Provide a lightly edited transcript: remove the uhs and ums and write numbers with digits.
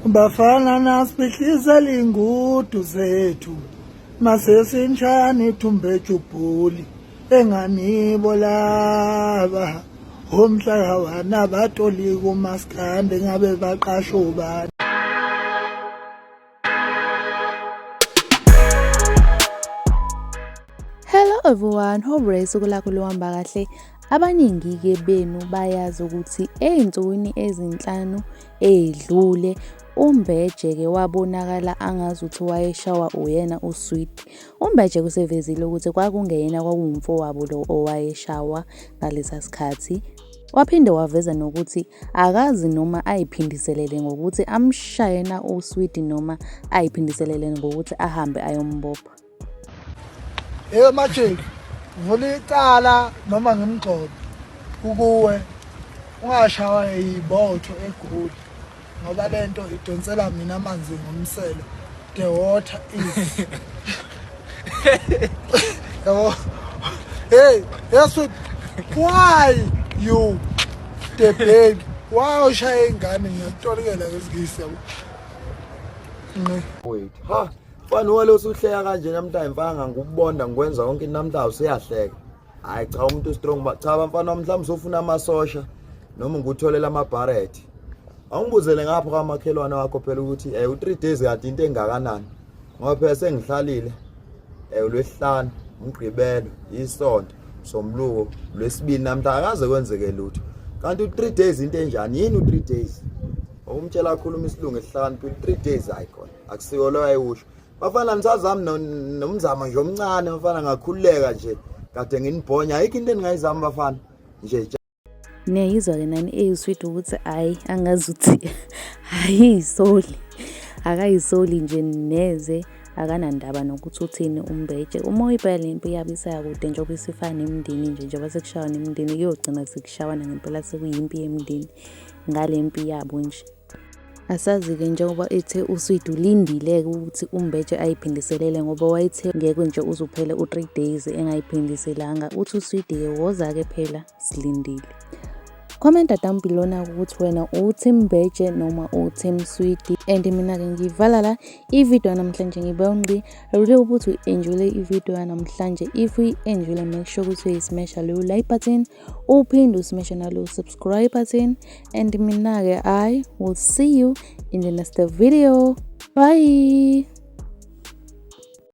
Bafana nasiphihlizela ingudu zethu mase sinjani ithumbe jubhuli enganibo laba umhla wana batoli kumaskande ngabe baqasha ubani. Hello everyone, hope usuku lakho luhamba kahle. Abaningi-ke benu bayazi ukuthi ey'nsukwini ezinhlanu ey'dlule uMbeje-ke wabonakala angazuthi wayeshawa uyena uSweety. uMbeje kusevezile ukuthi kwakungeyena, kwakuwumfowabo lo owayeshawa ngalesa sikhathi. Waphinde waveza nokuthi akazi noma ayiphindiselele ngokuthi amshaye na uSweety noma ayiphindiselele ngokuthi ahambe ayombopha. Majik, vula icala noma ngimgxobe kukuwe ungashawa yibotho eGoli ngoba lento idonsela mina amanzi ngomselo. The water is yabo. Hey, yes, why you the baby? Why ushaya ingane ngiyatolikela ngesigisi yabo. Wait, ha, fana walo usuhleya kanje namhlanje mfana ngikubonda ngikwenza konke namhlanje useyahleka. Hayi cha umuntu strong ba cha mfana mhlawumbe usofuna amasosha noma ngikutholela amabharethi. Awungibuzele ngapha kwamakhelwane wakho phela ukuthi u3 days kade into engakanani. Ngoba phela sengihlalile uLwesihlanu, uMgqibelo, iSonto, soMluko, lwesibili namhlanje akaze kwenzeke lutho. Kanti u3 days into enjani? Yini u3 days? Umtshela kakhuluma isilungu esihlanu 3 days icon. Akusiko lo ayusho. Bafana nisazami nomzamo nje omncane bafana ngakhululeka nje kade nginibhonya ayikho into eningayizama bafana nje. Niyayizwa-ke nani eyiSweety ukuthi hayi angazuthi ayisoli, akayisoli nje neze, akanandaba nokuthi uthini uMbeje. Uma uyibheka le mpi yabo isaya kude njengoba isifana nemindeni nje, njengoba sekushawa nemindeni kuyogcina sekushawana ngempela sekuyimpi yemindeni ngale mpi yabo nje. Asazi-ke njengoba ethe uSweety ulindile-ke ukuthi uMbeje ayiphindiselele ngoba wayethe ngeke nje uzuphele u3 days engayiphindiselanga. Uthi uSweety-ke woza-ke phela silindile. Comment down below na ukuthi wena uTeam Mbeje noma uTeam Sweety. And mina-ke ngivala la i-video namhlanje ngibonge really ukuthi enjoy i-video namhlanje. If you enjoy, make sure ukuthi smash lo like button, uphinde usmash nalo subscribe button. And mina-ke I will see you in the next video. Bye.